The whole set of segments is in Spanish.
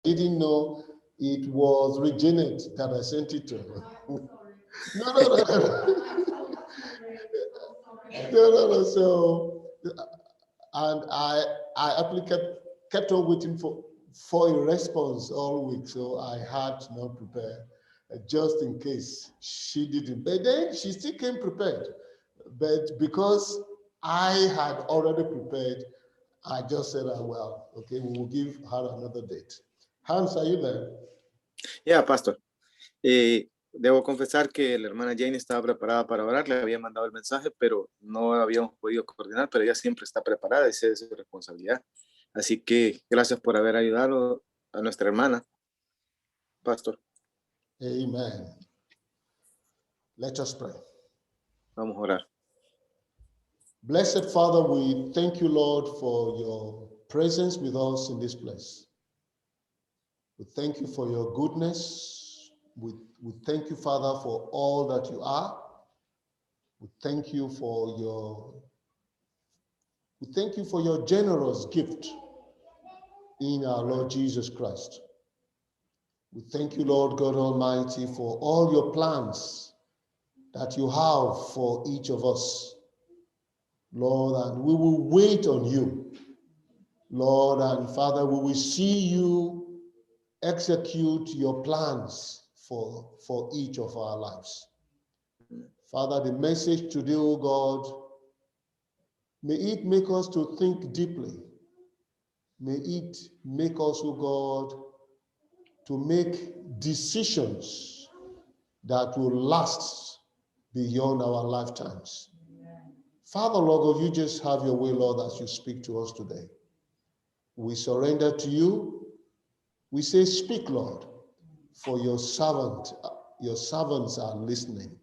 didn't know it was Regenet that I sent it to. No. No. So, and I kept on waiting for a response all week. So I had to not prepare just in case she didn't. But then she still came prepared. But because I had already prepared, I just said, well, okay, we will give her another date. Hans, are you there? Yeah, Pastor. Debo confesar que la hermana Jane estaba preparada para orar, le había mandado el mensaje, pero no habíamos podido coordinar, pero ella siempre está preparada, esa es su responsabilidad. Así que gracias por haber ayudado a nuestra hermana, Pastor. Amen. Let us pray. Vamos a orar. Blessed Father, we thank you, Lord, for your presence with us in this place. We thank you for your goodness. We thank you, Father, for all that you are. We thank you for your generous gift in our Lord Jesus Christ. We thank you, Lord God Almighty, for all your plans that you have for each of us. Lord, and we will wait on you. Lord and Father, we will see you execute your plans for each of our lives. Father, the message today, O God, may it make us to think deeply. May it make us, O God, to make decisions that will last beyond our lifetimes. Father, Lord God, you just have your way, Lord, as you speak to us today. We surrender to you. We say, speak, Lord, for your servants are listening.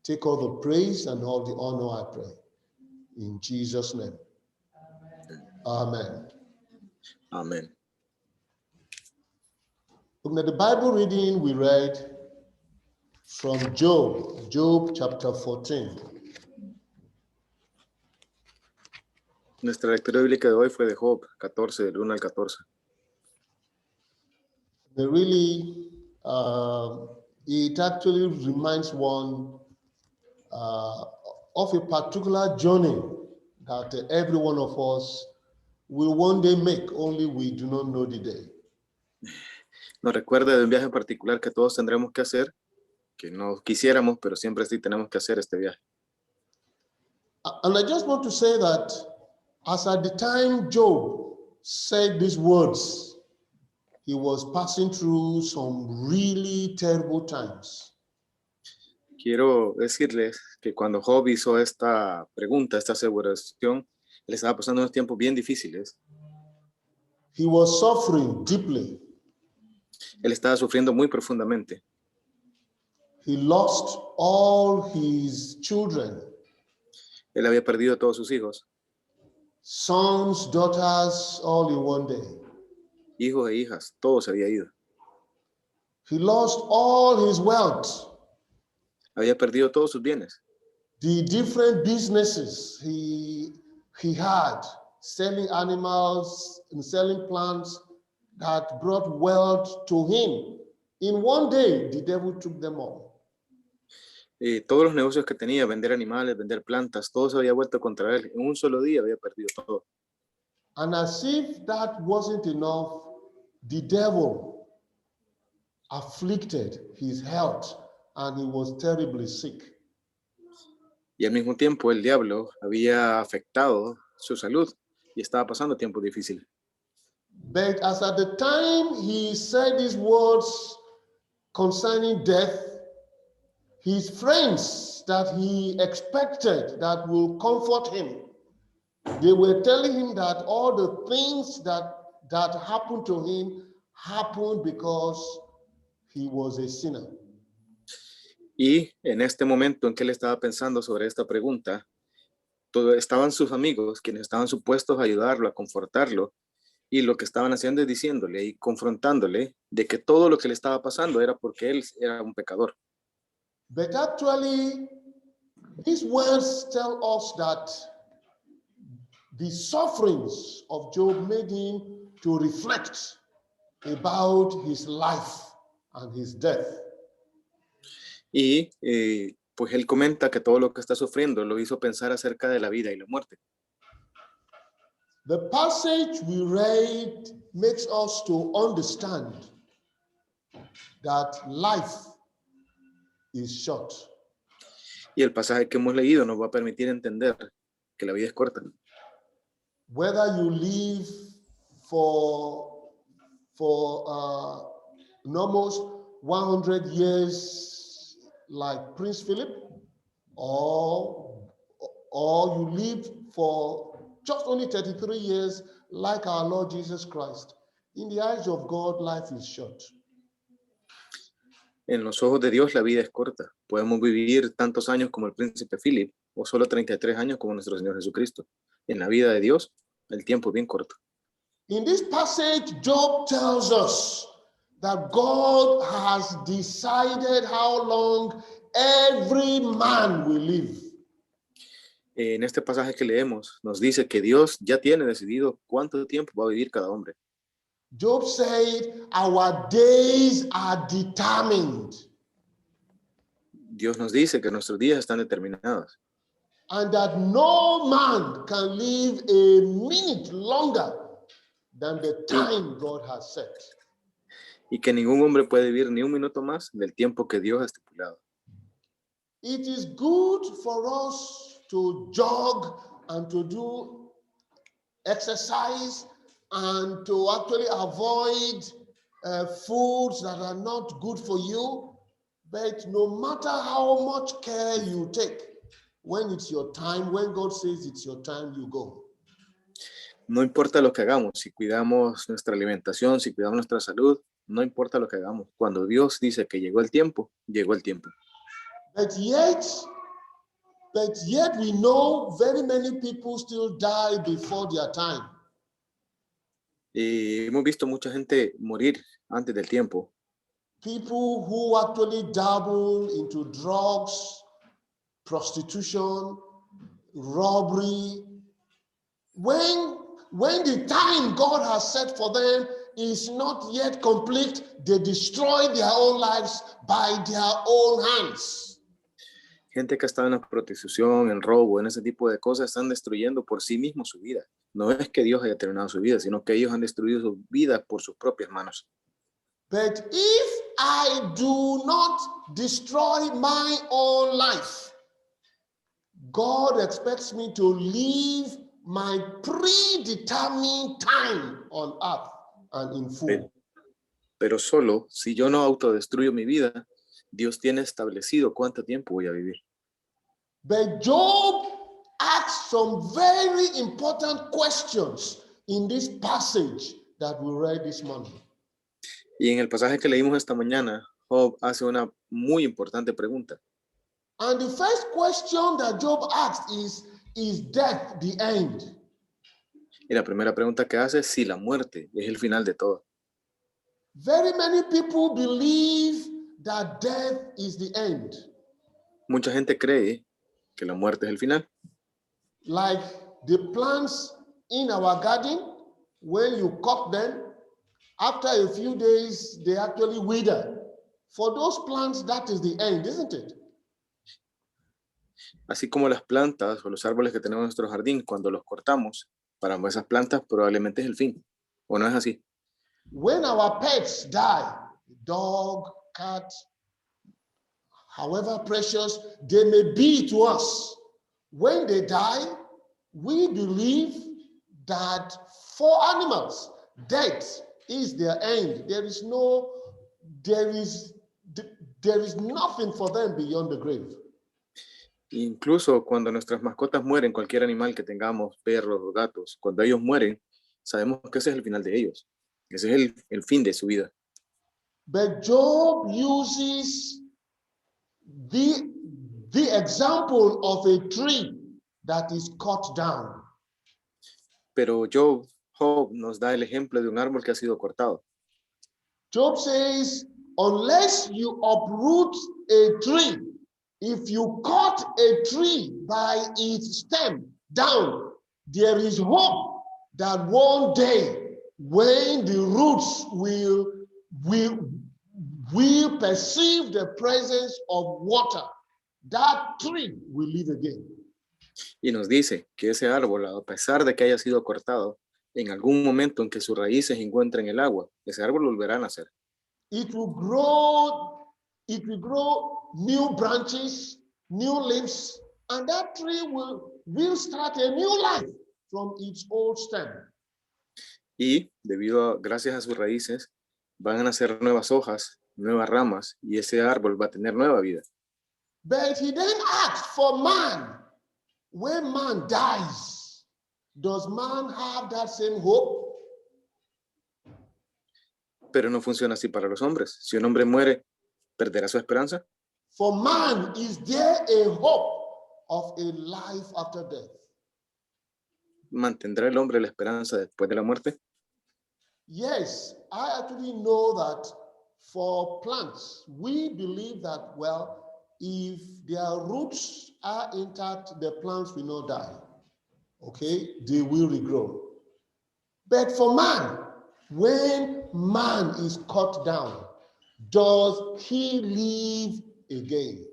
Take all the praise and all the honor, I pray. In Jesus' name. Amen. Amen. From the Bible reading we read from Job chapter 14. Nuestra lectura bíblica de hoy fue de Job 14, del 1 al 14. It actually reminds one of a particular journey that every one of us will one day make, only we do not know the day. Nos recuerda de un viaje particular que todos tendremos que hacer, que no quisiéramos, pero siempre sí tenemos que hacer este viaje. And I just want to say that as at the time Job said these words, he was passing through some really terrible times. Quiero decirles que cuando Job hizo esta pregunta, esta aseveración, él estaba pasando unos tiempos bien difíciles. He was suffering deeply. Él estaba sufriendo muy profundamente. He lost all his children. Él había perdido a todos sus hijos. Sons, daughters, all in one day. Hijos e hijas, todo se había ido. He lost all his wealth. Había perdido todos sus bienes. The different businesses he had, selling animals and selling plants that brought wealth to him. In one day, the devil took them all. Todos los negocios que tenía, vender animales, vender plantas, todo se había vuelto contra él. En un solo día había perdido todo. And as if that wasn't enough, the devil afflicted his health and he was terribly sick. Y al mismo tiempo el diablo había afectado su salud y estaba pasando tiempos difíciles. But as at the time he said these words concerning death, his friends that he expected that will comfort him, they were telling him that all the things that happened to him happened because he was a sinner. Y en este momento en que él estaba pensando sobre esta pregunta, estaban sus amigos, quienes estaban supuestos a ayudarlo, a confortarlo, y lo que estaban haciendo es diciéndole y confrontándole de que todo lo que le estaba pasando era porque él era un pecador. But actually, these words tell us that the sufferings of Job made him to reflect about his life and his death. Y pues él comenta que todo lo que está sufriendo lo hizo pensar acerca de la vida y la muerte. The passage we read makes us to understand that life is short. Y el pasaje que hemos leído nos va a permitir entender que la vida es corta. Whether you live for almost 100 years like Prince Philip, or you live for just only 33 years like our Lord Jesus Christ, in the eyes of God, life is short. En los ojos de Dios la vida es corta. Podemos vivir tantos años como el príncipe Philip o solo 33 años como nuestro Señor Jesucristo. En la vida de Dios el tiempo es bien corto. In this passage, Job tells us that God has decided how long every man will live. En este pasaje que leemos nos dice que Dios ya tiene decidido cuánto tiempo va a vivir cada hombre. Job said, our days are determined. Dios nos dice que nuestros días están determinados And that no man can live a minute longer than the time God has set. y que ningún hombre puede vivir ni un minuto más del tiempo que Dios ha estipulado. It is good for us to jog and to do exercise and to actually avoid foods that are not good for you. But no matter how much care you take, when it's your time, when God says it's your time, you go. No importa lo que hagamos, si cuidamos nuestra alimentación, si cuidamos nuestra salud, no importa lo que hagamos. Cuando Dios dice que llegó el tiempo, llegó el tiempo. But yet we know very many people still die before their time. Y hemos visto mucha gente morir antes del tiempo. People who actually dabble into drugs, prostitution, robbery. When the time God has set for them is not yet complete, they destroy their own lives by their own hands. Gente que está en la prostitución, en robo, en ese tipo de cosas, están destruyendo por sí mismos su vida. No es que Dios haya terminado su vida, sino que ellos han destruido su vida por sus propias manos. But if I do not destroy my own life, God expects me to live my predetermined time on earth and in full. Pero solo si yo no autodestruyo mi vida, Dios tiene establecido cuánto tiempo voy a vivir. But Job asked some very important questions in this passage that we read this morning. Y en el pasaje que leímos esta mañana, Job hace una muy importante pregunta. And the first question that Job asked is death the end? Y la primera pregunta que hace es si la muerte es el final de todo. Very many people believe that death is the end. Mucha gente cree que la muerte es el final. Like the plants in our garden, when you cut them, after a few days, they actually wither. For those plants, that is the end, isn't it? Así como las plantas o los árboles que tenemos en nuestro jardín, cuando los cortamos, para esas plantas probablemente es el fin. ¿O no es así? When our pets die, dog, cat, however precious they may be to us, when they die, we believe that for animals, death is their end. There is nothing for them beyond the grave. Incluso cuando nuestras mascotas mueren, cualquier animal que tengamos, perros o gatos, cuando ellos mueren, sabemos que ese es el final de ellos. Ese es el fin de su vida. But Job uses the example of a tree that is cut down. Pero Job nos da el ejemplo de un árbol que ha sido cortado. Job says, unless you uproot a tree, if you cut a tree by its stem down, there is hope that one day when the roots will perceive the presence of water, that tree will live again. Y nos dice que ese árbol, a pesar de que haya sido cortado, en algún momento en que sus raíces encuentren el agua, ese árbol volverá a nacer. It will grow new branches, new leaves, and that tree will start a new life from its old stem. Y gracias a sus raíces, van a nacer nuevas hojas, nuevas ramas, y ese árbol va a tener nueva vida. But he then asked for man. When man dies, does man have that same hope? Pero no funciona así para los hombres. Si un hombre muere, ¿perderá su esperanza? For man, is there a hope of a life after death? ¿Mantendrá el hombre la esperanza después de la muerte? Yes, I actually know that for plants, we believe that, well, if their roots are intact, the plants will not die. Okay, they will regrow. But for man, when man is cut down, does he live again?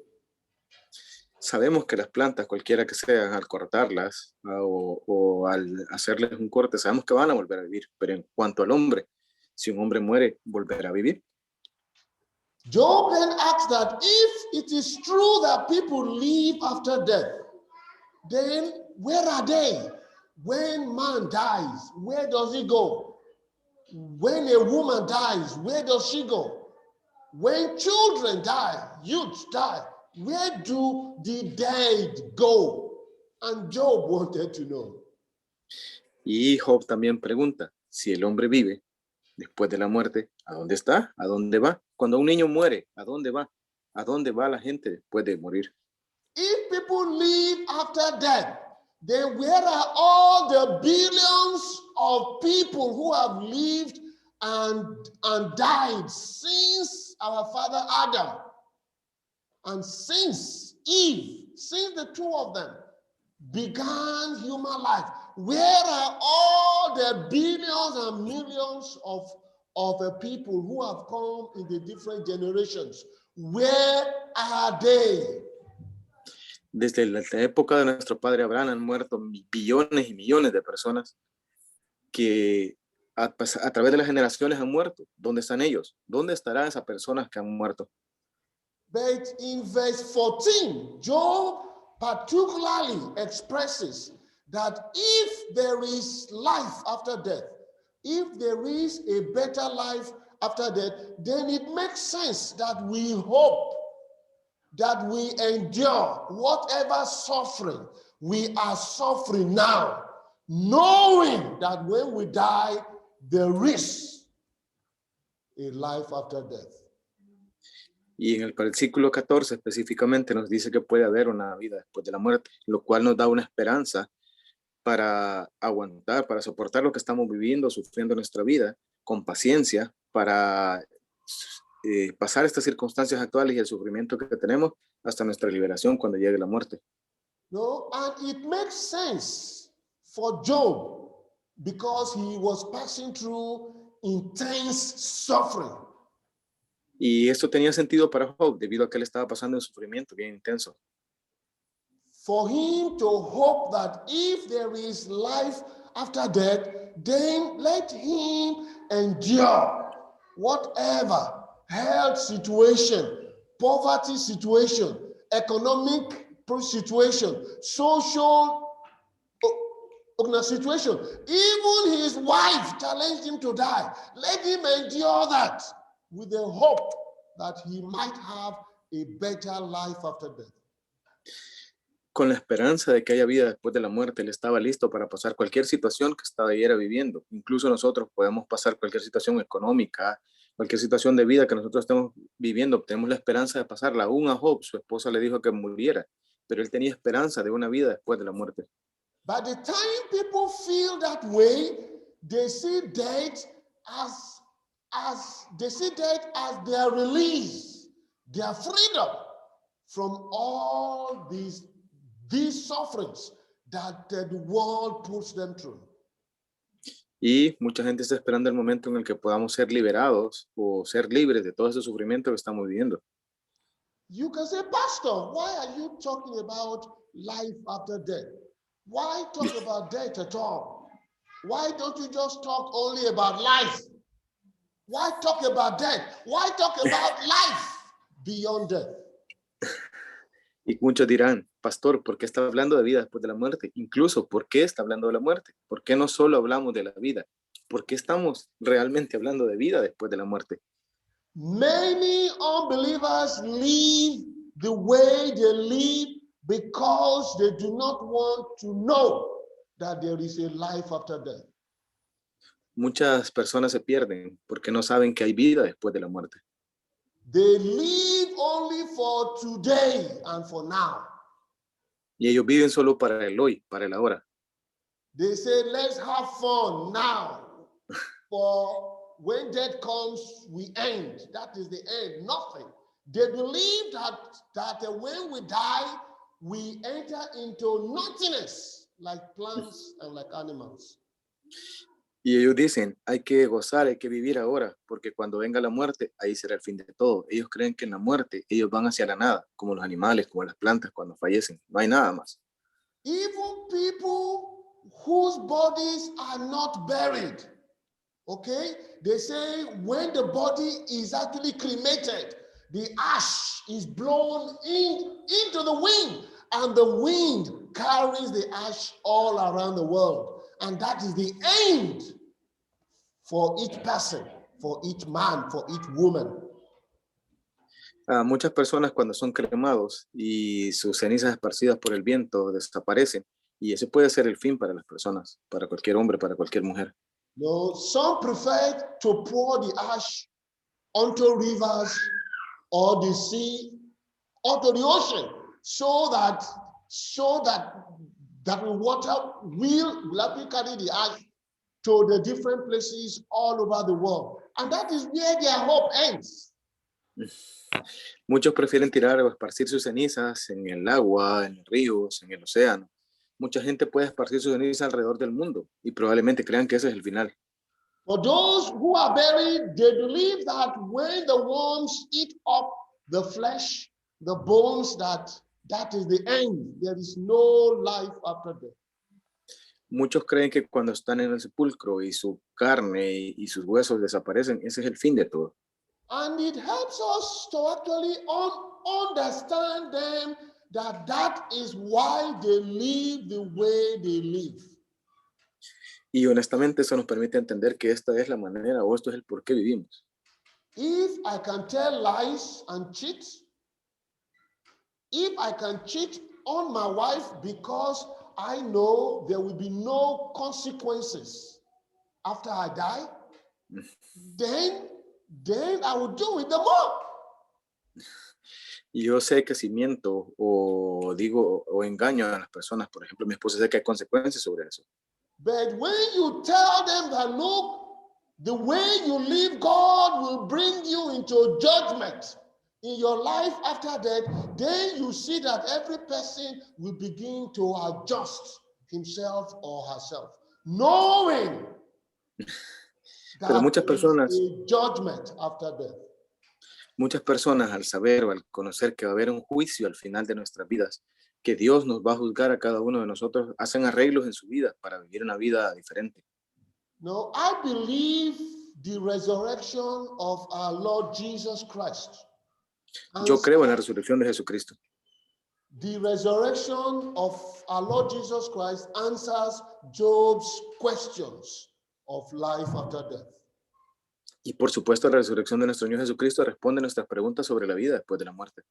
Sabemos que las plantas, cualquiera que sean, al cortarlas o al hacerles un corte, sabemos que van a volver a vivir. Pero en cuanto al hombre, si un hombre muere, ¿volverá a vivir? Job then asks that if it is true that people live after death, then where are they? When man dies, where does he go? When a woman dies, where does she go? When children die, youths die, where do the dead go? And Job wanted to know. Y Job también pregunta, si el hombre vive después de la muerte, ¿a dónde está? ¿A dónde va? Cuando un niño muere, ¿a dónde va? ¿A dónde va la gente después de morir? If people live after death, then where are all the billions of people who have lived and died since our father Adam and since Eve, since the two of them began human life? Where are all the billions and millions of people who have come in the different generations? Where are they? Desde la época de nuestro padre Abraham han muerto billones y millones de personas que a través de las generaciones han muerto. ¿Dónde están ellos? ¿Dónde estarán esas personas que han muerto? But in verse 14, Job particularly expresses that if there is life after death, if there is a better life after death, then it makes sense that we hope, that we endure whatever suffering we are suffering now, knowing that when we die, there is a life after death. Y en el versículo 14 específicamente nos dice que puede haber una vida después de la muerte, lo cual nos da una esperanza para aguantar, para soportar lo que estamos viviendo, sufriendo en nuestra vida, con paciencia, para pasar estas circunstancias actuales y el sufrimiento que tenemos hasta nuestra liberación cuando llegue la muerte. No, and it makes sense for Job because he was passing through intense suffering. Y esto tenía sentido para Job debido a que él estaba pasando un sufrimiento bien intenso. For him to hope that if there is life after death, then let him endure whatever health situation, poverty situation, economic situation, social situation. Even his wife challenged him to die. Let him endure that with the hope that he might have a better life after death. Con la esperanza de que haya vida después de la muerte, él estaba listo para pasar cualquier situación que estaba viviendo. Incluso nosotros podemos pasar cualquier situación económica, cualquier situación de vida que nosotros estemos viviendo. Tenemos la esperanza de pasarla. Aún a Job, su esposa le dijo que muriera, pero él tenía esperanza de una vida después de la muerte. By the time people feel that way, they see death as their release, their freedom from all these sufferings that the world puts them through. Y mucha gente está esperando el momento en el que podamos ser liberados o ser libres de todo ese sufrimiento que estamos viviendo. You can say, Pastor, why are you talking about life after death? Why talk about death at all? Why don't you just talk only about life? Why talk about death? Why talk about life beyond death? Y muchos dirán, pastor, ¿por qué está hablando de vida después de la muerte? Incluso, ¿por qué está hablando de la muerte? ¿Por qué no solo hablamos de la vida? ¿Por qué estamos realmente hablando de vida después de la muerte? Many unbelievers live the way they live because they do not want to know that there is a life after death. Muchas personas se pierden porque no saben que hay vida después de la muerte. They live only for today and for now. Y ellos viven solo para el hoy, para el ahora. They say, let's have fun now. For when death comes, we end. That is the end, nothing. They believe that when we die, we enter into nothingness, like plants and like animals. Y ellos dicen, hay que gozar, hay que vivir ahora, porque cuando venga la muerte, ahí será el fin de todo. Ellos creen que en la muerte ellos van hacia la nada, como los animales, como las plantas cuando fallecen. No hay nada más. Even people whose bodies are not buried, okay? They say when the body is actually cremated, the ash is blown into the wind, and the wind carries the ash all around the world. And that is the end for each person, for each man, for each woman. Muchas personas cuando son cremados y sus cenizas esparcidas por el viento desaparecen, y ese puede ser el fin para las personas, para cualquier hombre, para cualquier mujer. No, some prefer to pour the ash onto rivers or the sea or to the ocean so that the water will actually carry the ash to the different places all over the world. And that is where their hope ends. Muchos prefieren tirar o esparcir sus cenizas en el agua, en los ríos, en el océano. Mucha gente puede esparcir sus cenizas alrededor del mundo y probablemente crean que ese es el final. For those who are buried, they believe that when the worms eat up the flesh, the bones, that is the end. There is no life after death. Muchos creen que cuando están en el sepulcro y su carne y sus huesos desaparecen, ese es el fin de todo. And it helps us to actually understand them that is why they live the way they live. Y honestamente eso nos permite entender que esta es la manera o esto es el por qué vivimos. If I can tell lies and cheat, if I can cheat on my wife because I know there will be no consequences after I die, then I will do it the more. Y yo sé que si miento o digo o engaño a las personas, por ejemplo, mi esposa, sé que hay consecuencias sobre eso. But when you tell them that, look, the way you live, God will bring you into judgment in your life after death, then you see that every person will begin to adjust himself or herself, knowing Pero that there is a judgment after death. Muchas personas al saber o al conocer que va a haber un juicio al final de nuestras vidas, que Dios nos va a juzgar a cada uno de nosotros, hacen arreglos en su vida para vivir una vida diferente. No, I believe the resurrection of our Lord Jesus Christ. Yo creo en la resurrección de Jesucristo. The resurrection of our Lord Jesus Christ answers Job's questions of life after death. Y por supuesto, la resurrección de nuestro Señor Jesucristo responde a nuestras preguntas sobre la vida después de la muerte.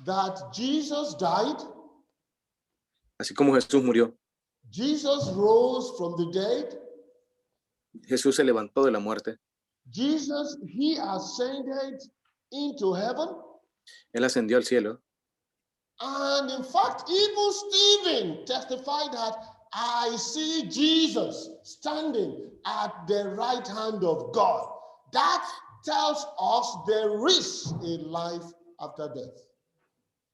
That Jesus died, Así como Jesús murió, Jesus rose from the dead, Jesús se levantó de la muerte, Jesus, he ascended into heaven. Él ascendió al cielo. And in fact, even Stephen testified that I see Jesus standing at the right hand of God. That tells us there is a life after death.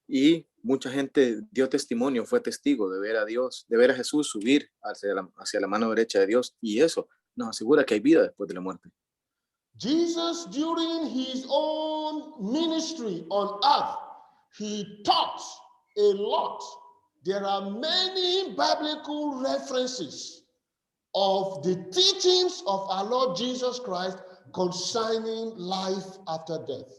Y mucha gente dio testimonio, fue testigo de ver a Dios, de ver a Jesús subir hacia la mano derecha de Dios. Y eso nos asegura que hay vida después de la muerte. Jesus, during his own ministry on earth, he taught a lot. There are many biblical references of the teachings of our Lord Jesus Christ concerning life after death.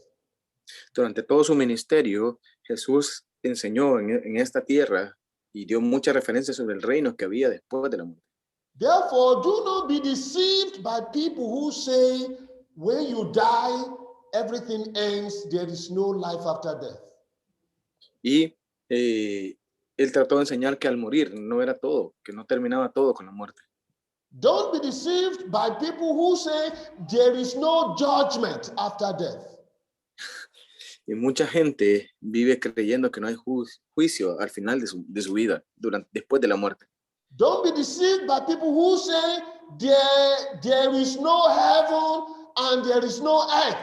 Durante todo su ministerio, Jesús enseñó en esta tierra y dio muchas referencias sobre el reino que había después de la muerte. Therefore, do not be deceived by people who say, when you die, everything ends, there is no life after death. Y él trató de enseñar que al morir no era todo, que no terminaba todo con la muerte. Don't be deceived by people who say there is no judgment after death. Y mucha gente vive creyendo que no hay juicio al final de su vida, después de la muerte. Don't be deceived by people who say there is no heaven and there is no earth.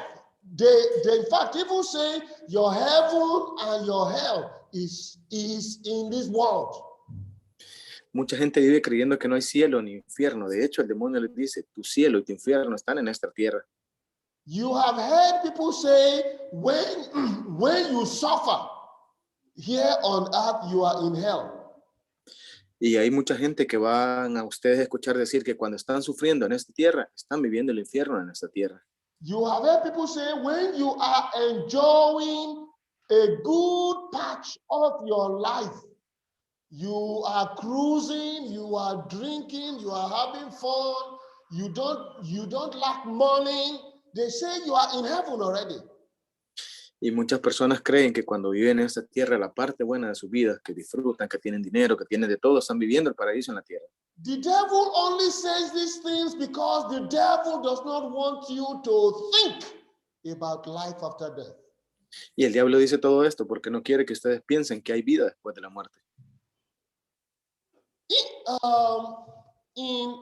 They in fact even say your heaven and your hell is in this world. Mucha gente vive creyendo que no hay cielo ni infierno. De hecho, el demonio les dice, tu cielo y tu infierno están en esta tierra. You have heard people say when you suffer here on earth, you are in hell. Y hay mucha gente que van a ustedes escuchar decir que cuando están sufriendo en esta tierra, están viviendo el infierno en esta tierra. You have heard people say when you are enjoying a good patch of your life, you are cruising, you are drinking, you are having fun, you don't lack money. They say you are in heaven already. Y muchas personas creen que cuando viven en esta tierra, la parte buena de su vida, que disfrutan, que tienen dinero, que tienen de todo, están viviendo el paraíso en la tierra. The devil only says these things because the devil does not want you to think about life after death. Y el diablo dice todo esto porque no quiere que ustedes piensen que hay vida después de la muerte. In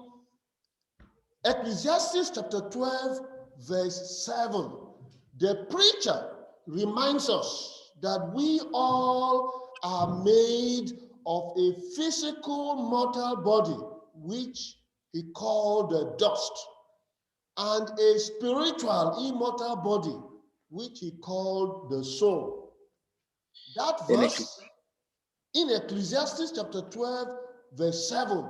Ecclesiastes chapter 12, verse 7, the preacher reminds us that we all are made of a physical mortal body, which he called the dust, and a spiritual immortal body, which he called the soul. That verse in Ecclesiastes chapter 12, verse 7,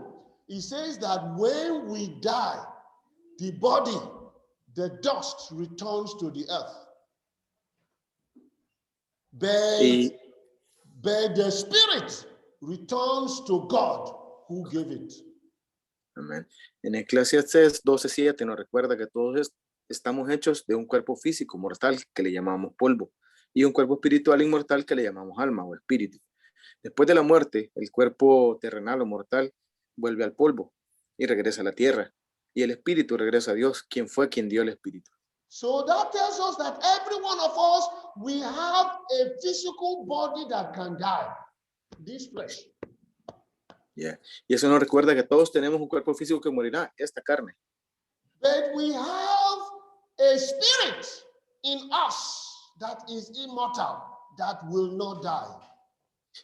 it says that when we die, the body, the dust returns to the earth. But the spirit returns to God who gave it. Amén. En Eclesiastes 12:7 nos recuerda que todos estamos hechos de un cuerpo físico mortal que le llamamos polvo y un cuerpo espiritual inmortal que le llamamos alma o espíritu. Después de la muerte, el cuerpo terrenal o mortal vuelve al polvo y regresa a la tierra, y el espíritu regresa a Dios, quien fue quien dio el espíritu. So that tells us that every one of us, we have a physical body that can die, this flesh. Yeah. Y eso nos recuerda que todos tenemos un cuerpo físico que morirá, esta carne. But we have a spirit in us that is immortal, that will not die.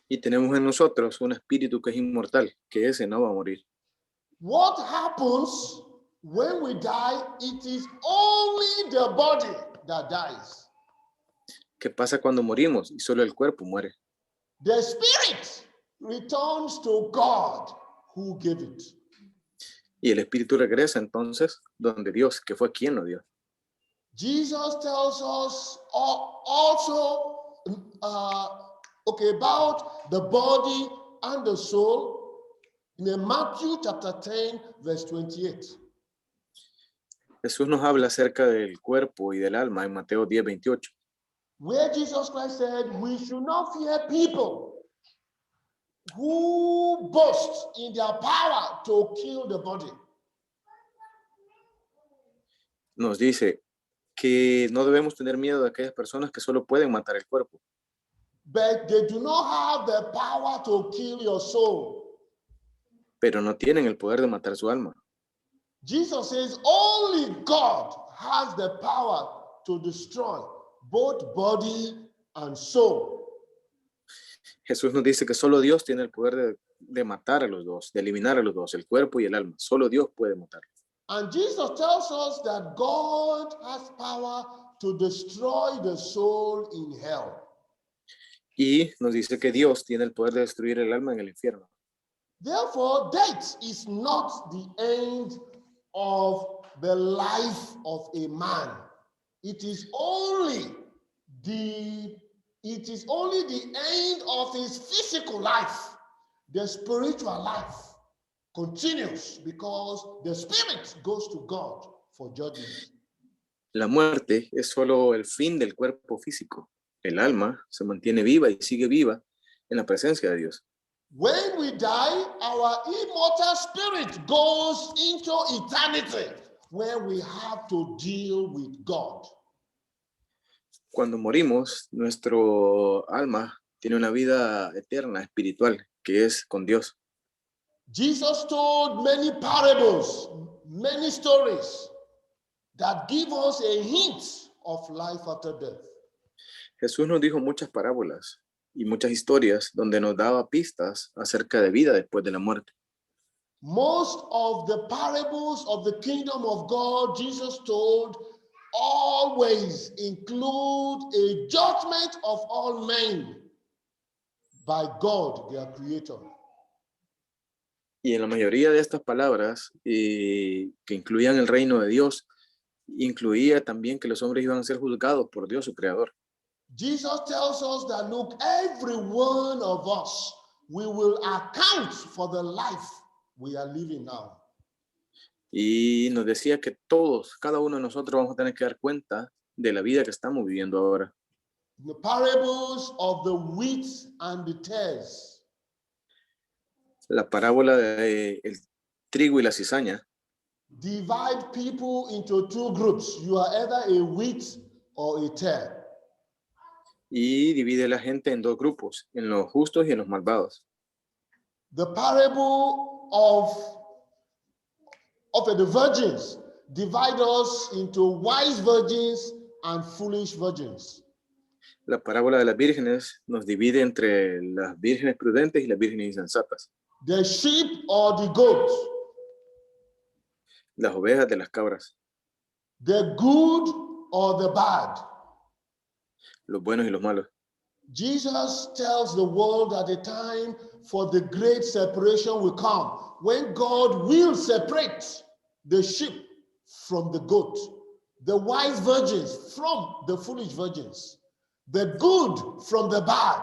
Y tenemos en nosotros un espíritu que es inmortal, que ese no va a morir. What happens when we die? It is only the body that dies. ¿Qué pasa cuando morimos y solo el cuerpo muere? The spirit returns to God who gave it. Y el espíritu regresa entonces donde Dios, que fue quien lo dio. Jesus tells us also about the body and the soul in Matthew chapter 10, verse 28. Jesús nos habla acerca del cuerpo y del alma en Mateo 10:28. Where Jesus Christ said, we should not fear people who boast in their power to kill the body. Nos dice que no debemos tener miedo de aquellas personas que solo pueden matar el cuerpo, But they do not have the power to kill your soul. pero no tienen el poder de matar su alma. Jesus says only God has the power to destroy both body and soul. Jesús nos dice que solo Dios tiene el poder de matar a los dos, de eliminar a los dos, el cuerpo y el alma. Solo Dios puede matarlos. And Jesus tells us that God has power to destroy the soul in hell. Y nos dice que Dios tiene el poder de destruir el alma en el infierno. Therefore, death is not the end of the life of a man. It is only the end of his physical life. The spiritual life continues because the spirit goes to God for judgment. La muerte es solo el fin del cuerpo físico. El alma se mantiene viva y sigue viva en la presencia de Dios. When we die, our immortal spirit goes into eternity, where we have to deal with God. Cuando morimos, nuestro alma tiene una vida eterna, espiritual, que es con Dios. Jesus told many parables, many stories that give us a hint of life after death. Jesús nos dijo muchas parábolas y muchas historias donde nos daba pistas acerca de vida después de la muerte. Most of the parables of the kingdom of God Jesus told always include a judgment of all men by God, their creator. Y en la mayoría de estas palabras que incluían el reino de Dios, incluía también que los hombres iban a ser juzgados por Dios, su creador. Jesus tells us that, look, every one of us, we will account for the life we are living now. Y nos decía que todos, cada uno de nosotros vamos a tener que dar cuenta de la vida que estamos viviendo ahora. The parables of the wheat and the tares. La parábola de el trigo y la cizaña Divide people into two groups. You are either a wheat or a tare. y divide a la gente en dos grupos, en los justos y en los malvados. The parable of the virgins divide us into wise virgins and foolish virgins. La parábola de las vírgenes nos divide entre las vírgenes prudentes y las vírgenes insensatas. The sheep or the goat. Las ovejas de las cabras, The good or the bad. los buenos y los malos. Jesus tells the world that the time for the great separation will come, when God will separate the sheep from the goat, the wise virgins from the foolish virgins, the good from the bad,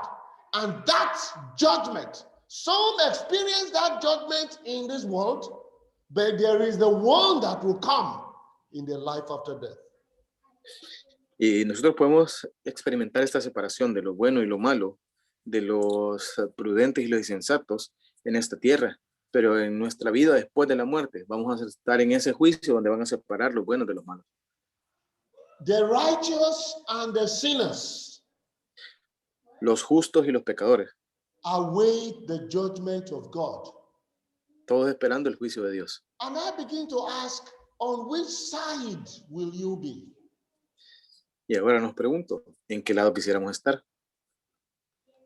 and that judgment. Some experience that judgment in this world, but there is the one that will come in the life after death. Y nosotros podemos experimentar esta separación de lo bueno y lo malo, de los prudentes y los insensatos en esta tierra, pero en nuestra vida después de la muerte vamos a estar en ese juicio donde van a separar los buenos de los malos. The righteous and the sinners Los justos y los pecadores, await the judgment of God. todos esperando el juicio de Dios. And I begin to ask, on which side will you be? Y ahora nos pregunto, ¿en qué lado quisiéramos estar?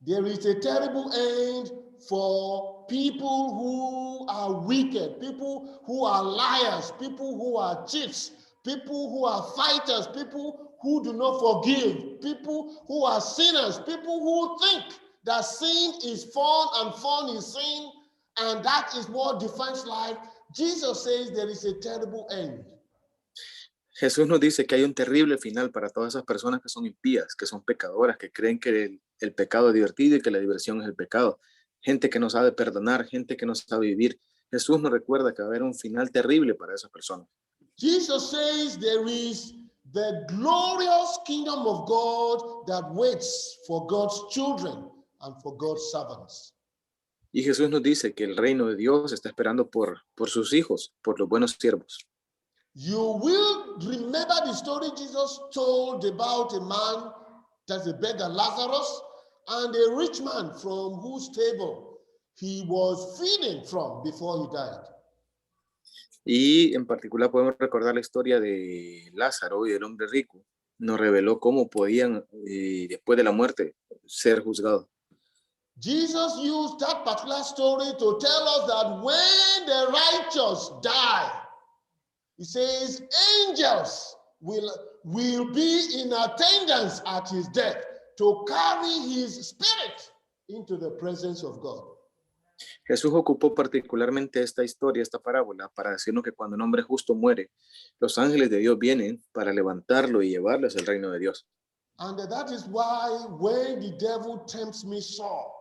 There is a terrible end for people who are wicked, people who are liars, people who are cheats, people who are fighters, people who do not forgive, people who are sinners, people who think that sin is fun and fun is sin, and that is what defines life. Jesus says there is a terrible end. Jesús nos dice que hay un terrible final para todas esas personas que son impías, que son pecadoras, que creen que el pecado es divertido y que la diversión es el pecado. Gente que no sabe perdonar, gente que no sabe vivir. Jesús nos recuerda que va a haber un final terrible para esas personas. Jesus says there is the glorious kingdom of God that waits for God's children and for God's servants. Y Jesús nos dice que el reino de Dios está esperando por sus hijos, por los buenos siervos. You will remember the story Jesus told about a man, that's a beggar, Lazarus, and a rich man from whose table he was feeding from before he died. Y en particular podemos recordar la historia de Lázaro y del hombre rico. Nos reveló cómo podían, después de la muerte, ser juzgados. Jesus used that particular story to tell us that when the righteous die, He says angels will be in attendance at his death to carry his spirit into the presence of God. Jesús ocupó particularmente esta historia, esta parábola, para decirnos que cuando un hombre justo muere, los ángeles de Dios vienen para levantarlo y llevarlo hacia el reino de Dios. And that is why when the devil tempts me so,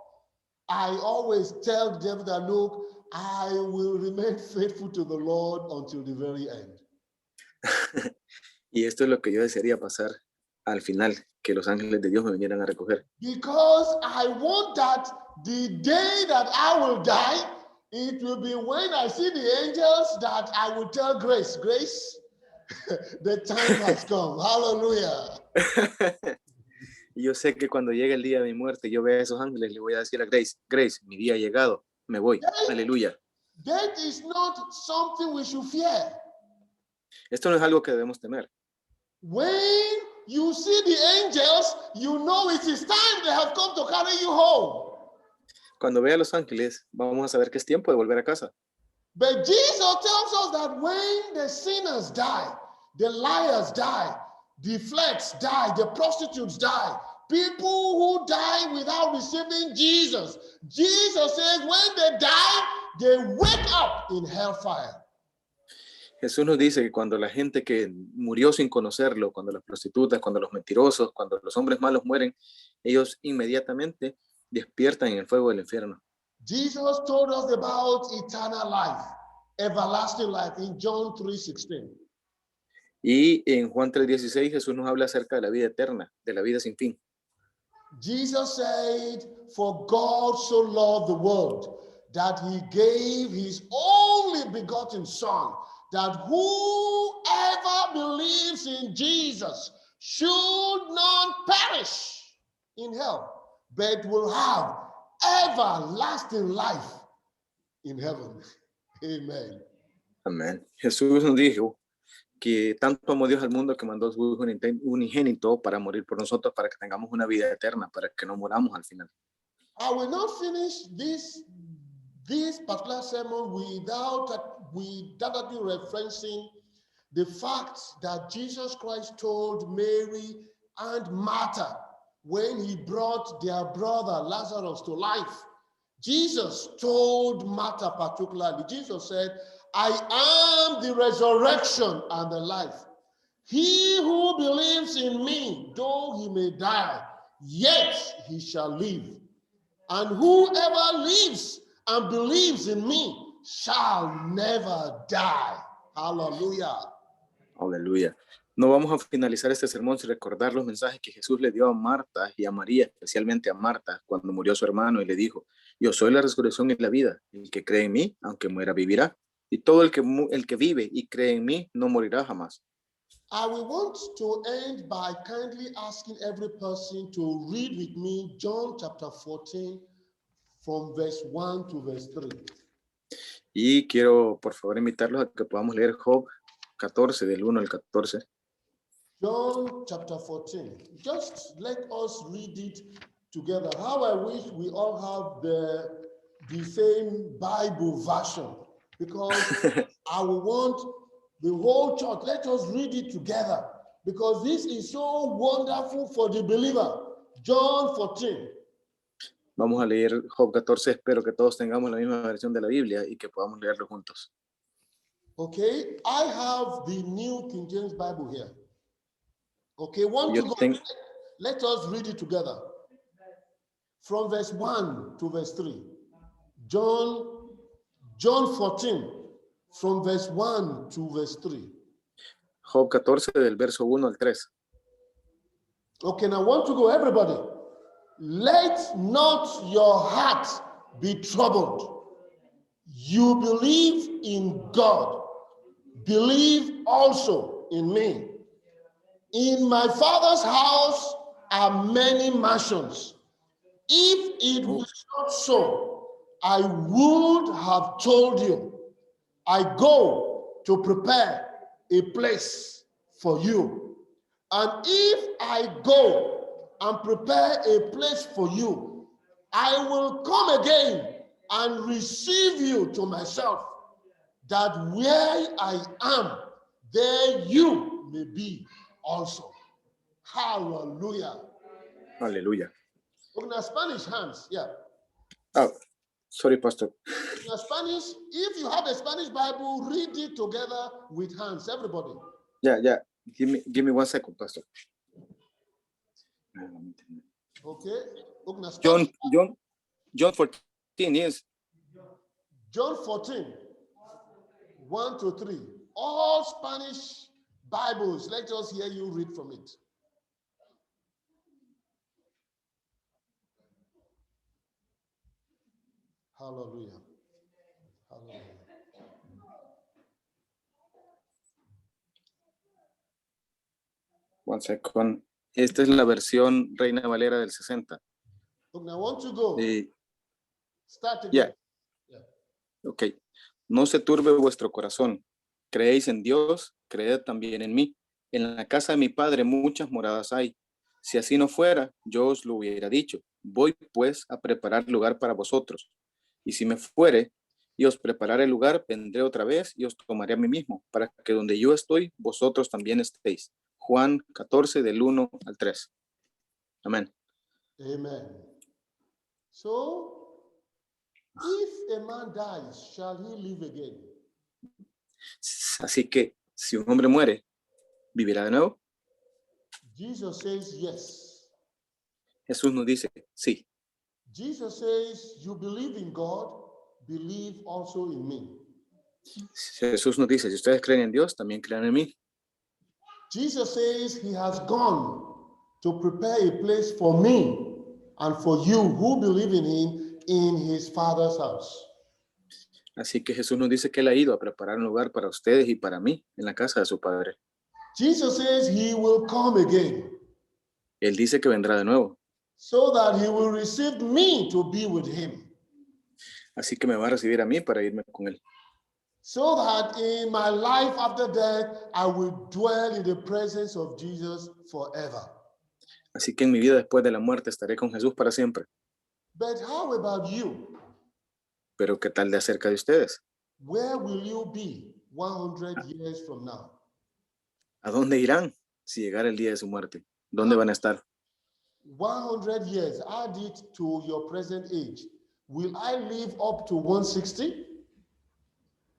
I always tell the devil that, look, I will remain faithful to the Lord until the very end. Y esto es lo que yo desearía pasar al final, que los ángeles de Dios me vinieran a recoger. Because I want that the day that I will die, it will be when I see the angels that I will tell Grace, Grace, the time has come. Hallelujah. Y yo sé que cuando llegue el día de mi muerte, yo vea a esos ángeles, le voy a decir a Grace, Grace, mi día ha llegado, me voy. Aleluya. That is not something we should fear. Esto no es algo que debemos temer. When you see the angels, you know it is time they have come to carry you home. Cuando vea a los ángeles, vamos a saber que es tiempo de volver a casa. But Jesus tells us that when the sinners die, the liars die, the flirts die, the prostitutes die, people who die without receiving Jesus. Jesus says when they die, they wake up in hellfire. Jesús nos dice que cuando la gente que murió sin conocerlo, cuando las prostitutas, cuando los mentirosos, cuando los hombres malos mueren, ellos inmediatamente despiertan en el fuego del infierno. Jesus told us about eternal life, everlasting life in John 3:16. Y en Juan 3:16 Jesús nos habla acerca de la vida eterna, de la vida sin fin. Jesus said, for God so loved the world that he gave his only begotten son, that whoever believes in Jesus should not perish in hell, but will have everlasting life in heaven. Amen. Amén. Jesús nos dijo que tanto amó Dios al mundo que mandó a su Hijo unigénito para morir por nosotros, para que tengamos una vida eterna, para que no moramos al final. I will not finish this particular sermon without referencing the fact that Jesus Christ told Mary and Martha when he brought their brother Lazarus to life. Jesus told Martha particularly, Jesus said, I am the resurrection and the life. He who believes in me, though he may die, yet he shall live. And whoever lives and believes in me shall never die. Hallelujah. Aleluya. No vamos a finalizar este sermón sin recordar los mensajes que Jesús le dio a Marta y a María, especialmente a Marta, cuando murió su hermano y le dijo, yo soy la resurrección y la vida. El que cree en mí, aunque muera, vivirá. Y todo el que vive y cree en mí, no morirá jamás. I will want to end by kindly asking every person to read with me John chapter 14 from verse 1 to verse 3. Y quiero, por favor, invitarlos a que podamos leer Job 14, del 1 al 14. John chapter 14. Just let us read it together. How I wish we all have the same Bible version, because I will want the whole church, let us read it together, because this is so wonderful for the believer. John 14. Vamos a leer Job 14. Espero que todos tengamos la misma versión de la Biblia y que podamos leerlo juntos. Okay, I have the New King James Bible here. Okay, one to go. Let us read it together. From verse 1 to verse 3. John 14, from verse 1 to verse 3. Job 14, del verso 1 al 3. Okay, now want to go, everybody. Let not your heart be troubled. You believe in God. Believe also in me. In my Father's house are many mansions. If it was not so, I would have told you. I go to prepare a place for you. And if I go and prepare a place for you, I will come again and receive you to myself, that where I am, there you may be also. Hallelujah. Aleluya. Look at Spanish hands. Yeah. Oh, sorry, Pastor. In Spanish, if you have a Spanish Bible, read it together with hands. Everybody. Yeah. Give me 1 second, Pastor. Okay. Look at Spanish. John 14, yes. John 14, 1 to 3. All Spanish Bibles, let us hear you read from it. Hallelujah. Hallelujah. One second. Esta es la versión Reina Valera del 60. Look, I want to go. Start Yeah. again. Ok. No se turbe vuestro corazón. Creéis en Dios, creed también en mí. En la casa de mi Padre muchas moradas hay. Si así no fuera, yo os lo hubiera dicho. Voy pues a preparar lugar para vosotros. Y si me fuere y os prepararé el lugar, vendré otra vez y os tomaré a mí mismo, para que donde yo estoy, vosotros también estéis. Juan 14, del 1 al 3. Amén. Amen. So, if a man dies, shall he live again? Así que, si un hombre muere, ¿vivirá de nuevo? Jesus says yes. Jesús nos dice, sí. Jesus says, you believe in God, believe also in me. Jesús nos dice, si ustedes creen en Dios, también crean en mí. Jesus says he has gone to prepare a place for me and for you who believe in him in his Father's house. Así que Jesús nos dice que él ha ido a preparar un lugar para ustedes y para mí en la casa de su Padre. Jesus says he will come again Él dice que vendrá de nuevo. so that he will receive me to be with him. Así que me va a recibir a mí para irme con él. So that in my life after death, I will dwell in the presence of Jesus forever. Así que en mi vida después de la muerte estaré con Jesús para siempre. But how about you? Pero ¿qué tal de acerca de ustedes? Where will you be 100 years from now? ¿A dónde irán si llegara el día de su muerte? ¿Dónde van a estar? 100 years, add it to your present age. Will I live up to 160?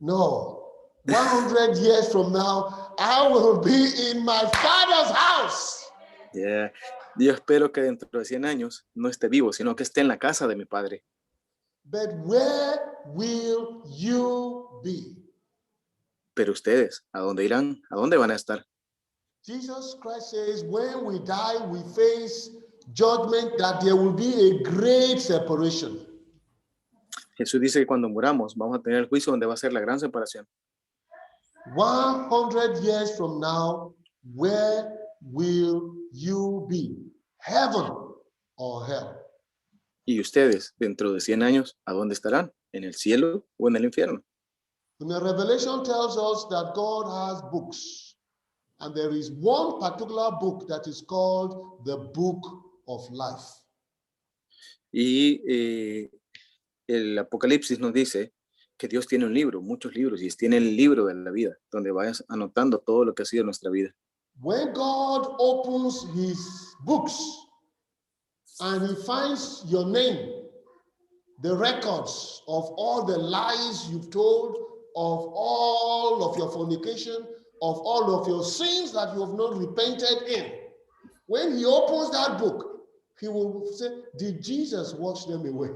No. 100 years from now, I will be in my Father's house. Yeah. Yo espero que dentro de 100 años no esté vivo, sino que esté en la casa de mi Padre. But where will you be? Pero ustedes, ¿a dónde irán? ¿A dónde van a estar? Jesus Christ says, when we die, we face judgment, that there will be a great separation. Jesús dice que cuando muramos vamos a tener el juicio donde va a ser la gran separación. 100 years from now, where will you be? Heaven or hell? Y ustedes, dentro de 100 años, ¿a dónde estarán? ¿En el cielo o en el infierno? And the Revelation tells us that God has books. And there is one particular book that is called the Book of Life. Y el Apocalipsis nos dice que Dios tiene un libro, muchos libros, y tiene el libro de la vida, donde vayas anotando todo lo que ha sido nuestra vida. When God opens his books and he finds your name, the records of all the lies you've told, of all of your fornication, of all of your sins that you have not repented in, when he opens that book, he will say, did Jesus wash them away?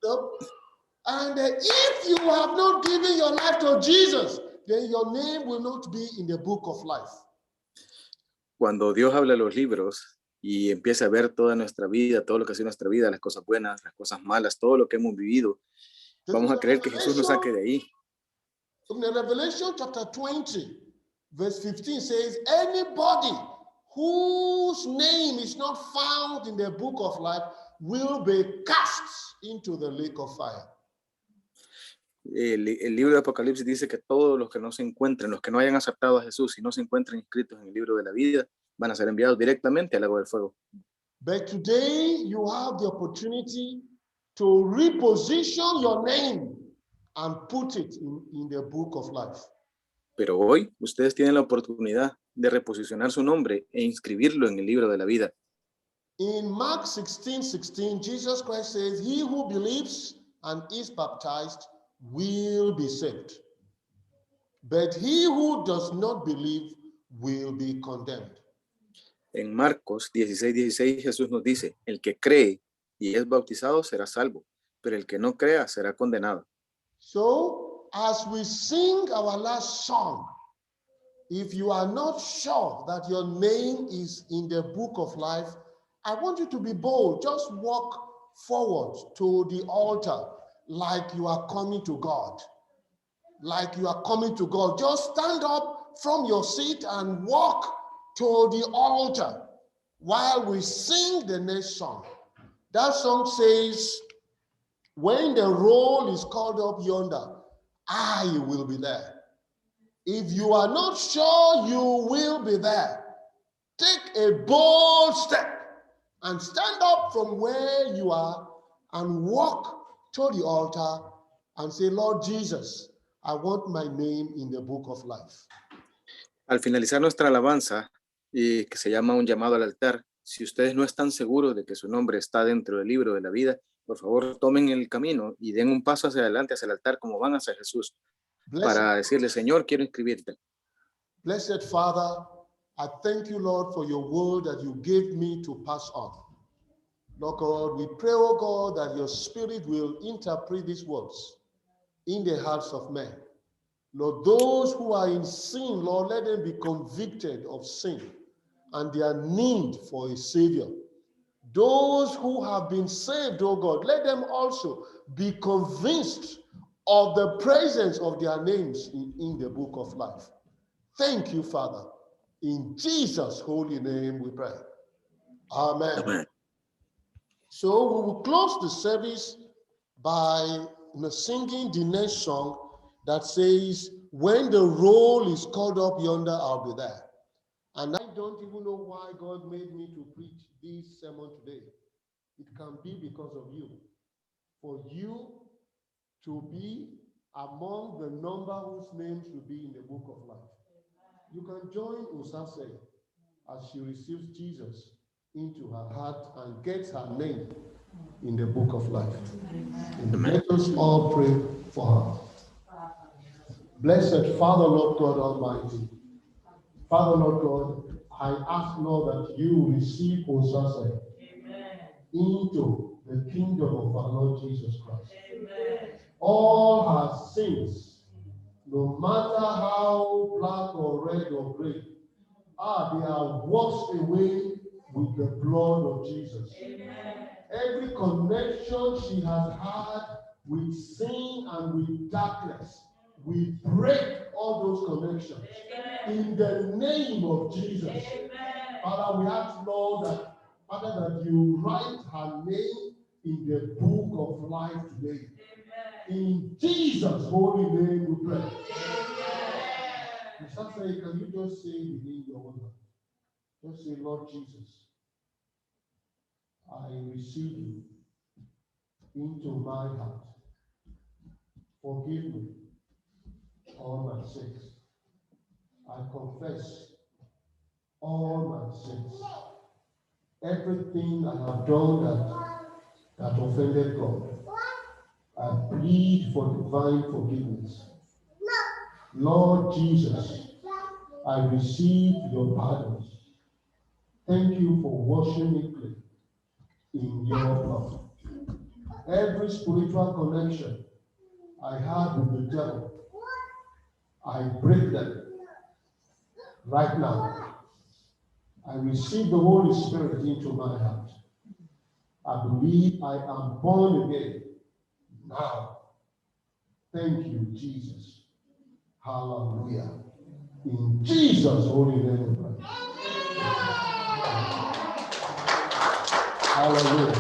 No? And if you have not given your life to Jesus, then your name will not be in the book of life. Cuando Dios habla de los libros y empieza a ver toda nuestra vida, todo lo que ha sido nuestra vida, las cosas buenas, las cosas malas, todo lo que hemos vivido, vamos a creer que Jesús nos saque de ahí. In Revelation chapter 20, verse 15 says, anybody whose name is not found in the book of life will be cast into the lake of fire. El libro de Apocalipsis dice que todos los que no se encuentren, los que no hayan aceptado a Jesús y no se encuentren inscritos en el libro de la vida, van a ser enviados directamente al lago del fuego. But today you have the opportunity to reposition your name and put it in the book of life. Pero hoy ustedes tienen la oportunidad de reposicionar su nombre e inscribirlo en el libro de la vida. In Mark 16:16, Jesus Christ says, he who believes and is baptized will be saved. But he who does not believe will be condemned. En Marcos 16:16 Jesús nos dice, el que cree y es bautizado será salvo, pero el que no crea será condenado. So, as we sing our last song, if you are not sure that your name is in the book of life, I want you to be bold. Just walk forward to the altar like you are coming to God. Like you are coming to God. Just stand up from your seat and walk to the altar while we sing the next song. That song says, when the roll is called up yonder, I will be there. If you are not sure you will be there, take a bold step and stand up from where you are and walk to the altar and say, Lord Jesus, I want my name in the book of life. Al finalizar nuestra alabanza, que se llama un llamado al altar, si ustedes no están seguros de que su nombre está dentro del libro de la vida, por favor tomen el camino y den un paso hacia adelante, hacia el altar, como van hacia Jesús, para decirle, Señor, quiero inscribirte. Blessed Father, I thank you, Lord, for your word that you gave me to pass on. Lord God, we pray, oh God, that your spirit will interpret these words in the hearts of men. Lord, those who are in sin, Lord, let them be convicted of sin and their need for a savior. Those who have been saved, oh God, let them also be convinced of the presence of their names in the book of life. Thank you, Father. In Jesus' holy name we pray. Amen. Amen. So we will close the service by singing the next song that says, when the roll is called up yonder, I'll be there. And I don't even know why God made me to preach this sermon today. It can be because of you. For you to be among the number whose names will be in the book of life. You can join Usase as she receives Jesus into her heart and gets her name in the book of life. And let us all pray for her. Blessed Father, Lord God Almighty, Father, Lord God, I ask, Lord, that you receive Usase into the kingdom of our Lord Jesus Christ. Amen. All her sins, no matter how black or red or gray, they are washed away with the blood of Jesus. Amen. Every connection she has had with sin and with darkness, we break all those connections. Amen. In the name of Jesus. Amen. Father, we ask, Lord, that Father, that you write her name in the book of life today. Amen. In Jesus' holy name we pray. Amen. Say, can you just say within your own heart? Just say, Lord Jesus, I receive you into my heart. Forgive me all my sins. I confess all my sins. Everything I have done that offended God, I plead for divine forgiveness. Lord Jesus, I receive your pardons. Thank you for washing me clean in your blood. Every spiritual connection I have with the devil, I break them right now. I receive the Holy Spirit into my heart. I believe I am born again now. Thank you, Jesus. Hallelujah. In Jesus' holy name we pray. Hallelujah.